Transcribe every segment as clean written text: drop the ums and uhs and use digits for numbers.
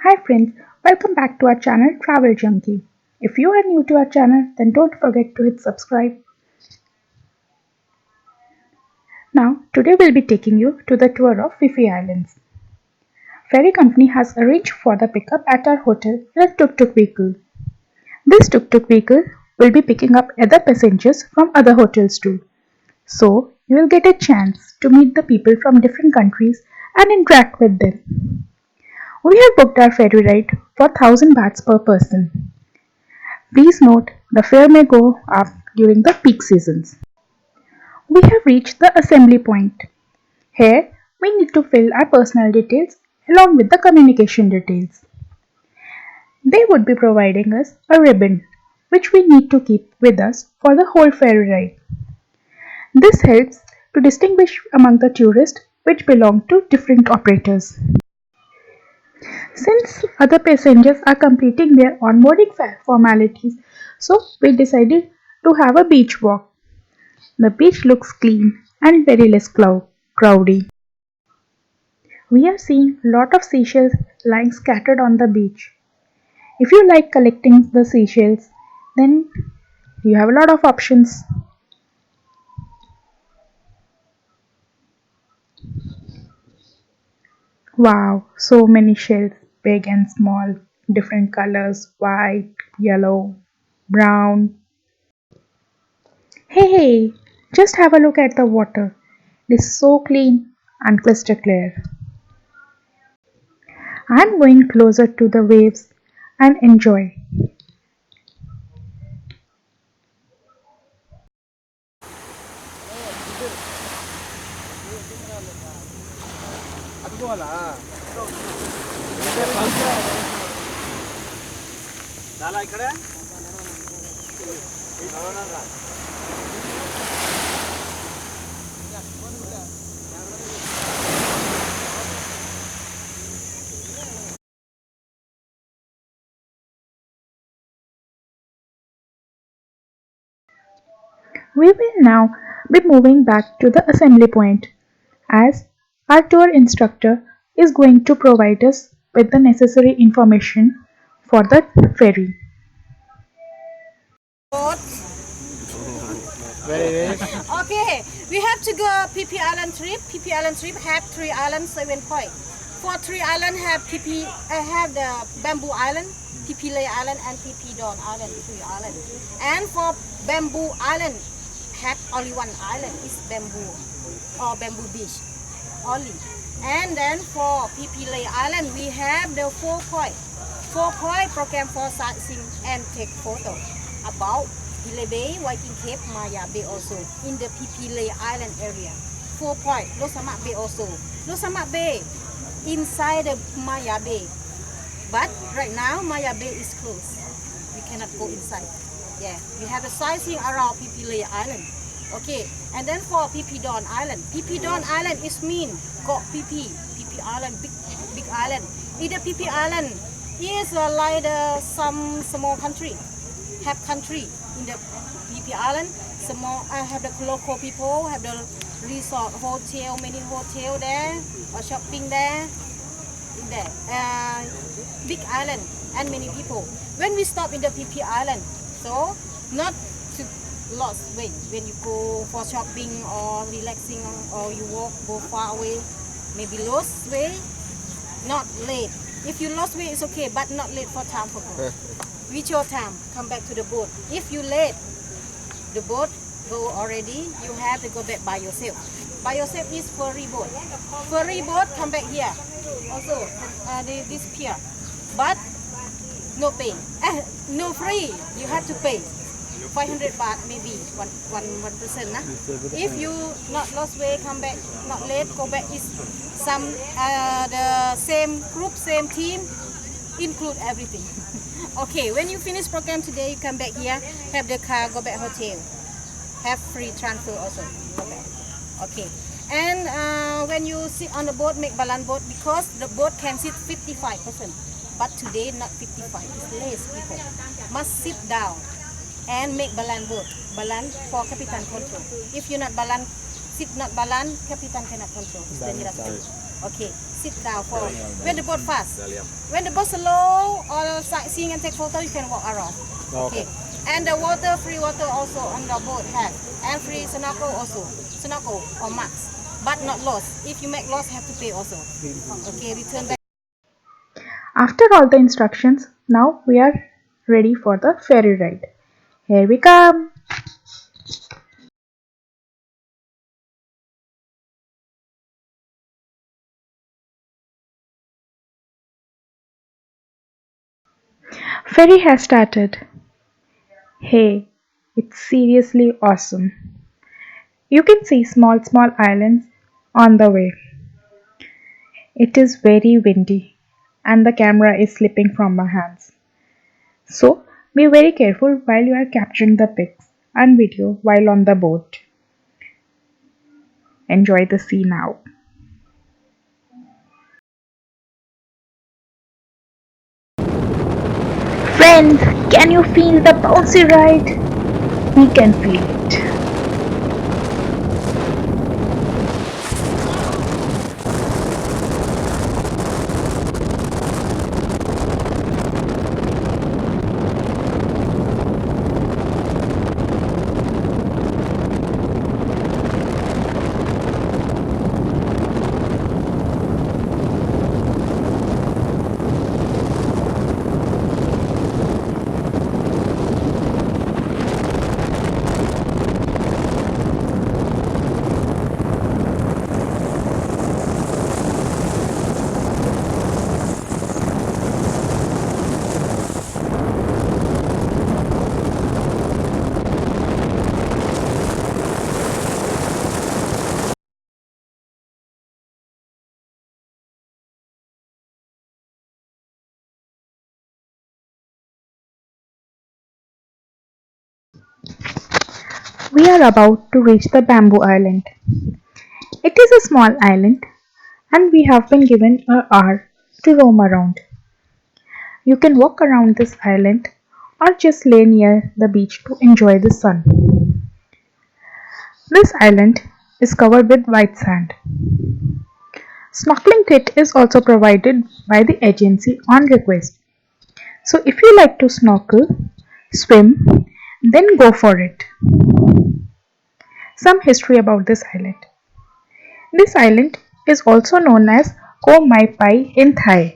Hi friends, welcome back to our channel Travel Junkie. If you are new to our channel, then don't forget to hit subscribe. Now, today we'll be taking you to the tour of Phi Phi Islands. Ferry company has arranged for the pickup at our hotel in a tuk-tuk vehicle. This tuk-tuk vehicle will be picking up other passengers from other hotels too. So, you will get a chance to meet the people from different countries and interact with them. We have booked our ferry ride for 1000 bahts per person. Please note the fare may go up during the peak seasons. We have reached the assembly point. Here, we need to fill our personal details along with the communication details. They would be providing us a ribbon which we need to keep with us for the whole ferry ride. This helps to distinguish among the tourists which belong to different operators. Since other passengers are completing their onboarding formalities, so we decided to have a beach walk. The beach looks clean and very less crowdy. We are seeing a lot of seashells lying scattered on the beach. If you like collecting the seashells, then you have a lot of options. Wow, so many shells, big and small, different colors, white, yellow, brown. Hey, just have a look at the water. It is so clean and crystal clear. I'm going closer to the waves and enjoy. We will now be moving back to the assembly point as our tour instructor is going to provide us with the necessary information for the ferry. Okay, we have to go Phi Phi Island trip. Phi Phi Island trip have 3 islands, 7 point. For 3 island have have the Bamboo Island, Phi Phi Lay Island, and Phi Phi Don Island, 3 island. And for Bamboo Island have only 1 island, is Bamboo or Bamboo Beach only. And then for Phi Phi Lay Island we have the 4 point. 4 point program for sightseeing and take photo about Pile Bay, Viking Cape, Maya Bay also in the Pipile Island area. 4 point, Losamak Bay also. Losamak Bay inside the Maya Bay. But right now Maya Bay is closed. We cannot go inside. Yeah, we have a sightseeing around Pipile Island. Okay, and then for Pipidon Island. Pipidon Island is mean got Pipi. Pipi Island, big island. In the Pipi Island is like some small country. Have country in the PP Island. Small, have the local people, have the resort, hotel, many hotel there, or shopping there, in there. Big island and many people. When we stop in the PP Island, so not to lost way when you go for shopping or relaxing or you walk go far away, maybe lost way, not late. If you lost way, it's okay, but not late for time for go. Reach your time, come back to the boat. If you late, the boat go already, you have to go back by yourself. By yourself is ferry boat. Ferry boat come back here. Also, this pier. But no pay. No free. You have to pay. 500 baht maybe, one person. Nah? If you not lost way, come back, not late, go back is some the same group, same team, include everything. Okay, when you finish program today, you come back here, have the car, go back hotel, have free transfer also. Go back. Okay, and when you sit on the boat, make balance boat because the boat can sit 55%, but today not 55, it's less people. Must sit down and make balance boat. Balance for captain control. If you not balance, sit not balance, captain cannot control. It's dangerous. Okay, sit down for when the boat fast. When the boat slow or sightseeing and take photo, you can walk around. Okay. And the water, free water also on the boat have, and free snorkel also, snorkel or max, but not lost. If you make loss, have to pay also. Okay, return back. After all the instructions, now we are ready for the ferry ride. Here we come. Ferry has started. Hey, it's seriously awesome. You can see small islands on the way. It is very windy and the camera is slipping from my hands. So be very careful while you are capturing the pics and video while on the boat. Enjoy the sea now. Friends, can you feel the bouncy ride? We can feel it. We are about to reach the bamboo island. It is a small island and we have been given an hour to roam around. You can walk around this island or just lay near the beach to enjoy the sun. This island is covered with white sand. Snorkeling kit is also provided by the agency on request. So if you like to snorkel, swim, then go for it. Some history about this island. This island is also known as Ko Mai Pai in Thai.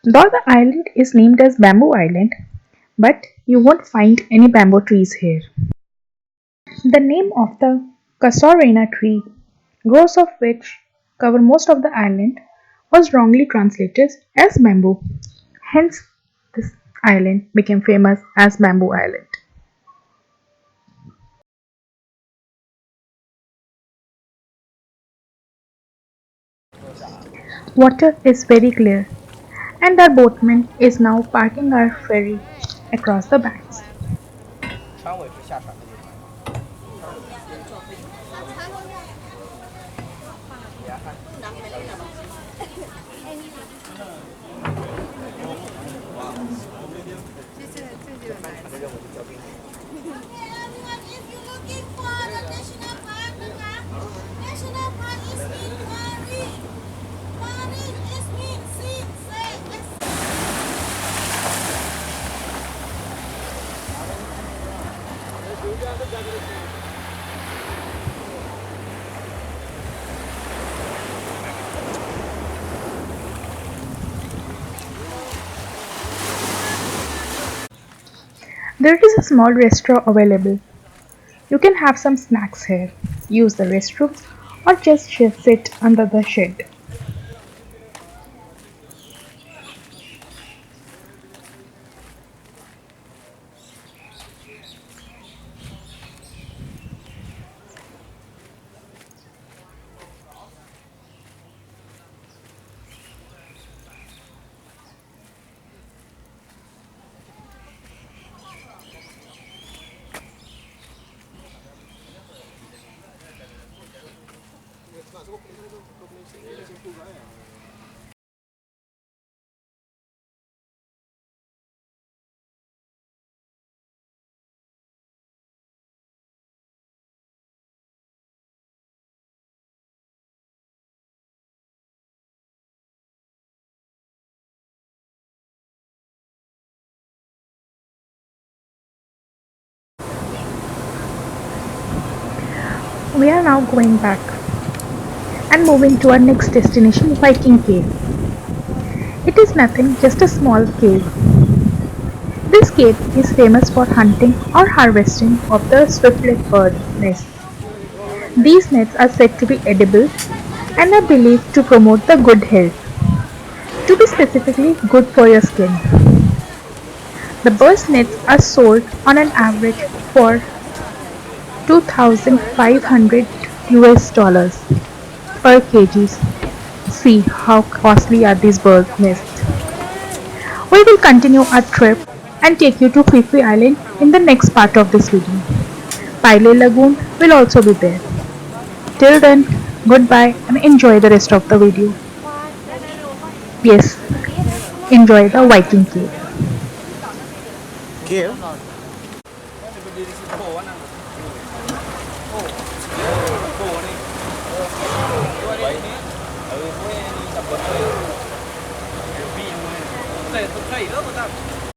Though the island is named as Bamboo Island, but you won't find any bamboo trees here. The name of the Casuarina tree, groves of which cover most of the island, was wrongly translated as bamboo. Hence, this island became famous as Bamboo Island. Water is very clear, and our boatman is now parking our ferry across the Bahts. Everyone, if you're looking for the national park, national park is in Ferry. Ferry is mean sea, say. There is a small restaurant available. You can have some snacks here, use the restrooms, or just sit under the shed. We are now going back and moving to our next destination, Viking Cave. It is nothing, just a small cave. This cave is famous for hunting or harvesting of the swiftlet bird nest. These nets are said to be edible and are believed to promote the good health, to be specifically good for your skin. The bird's nets are sold on an average for 2,500 US dollars per kg. See how costly are these bird nests. We will continue our trip and take you to Phi Phi Island in the next part of this video. Pile Lagoon will also be there. Till then, goodbye and enjoy the rest of the video. Yes, enjoy the Viking Cave. Cave? Đây, tôi thấy đó mà ta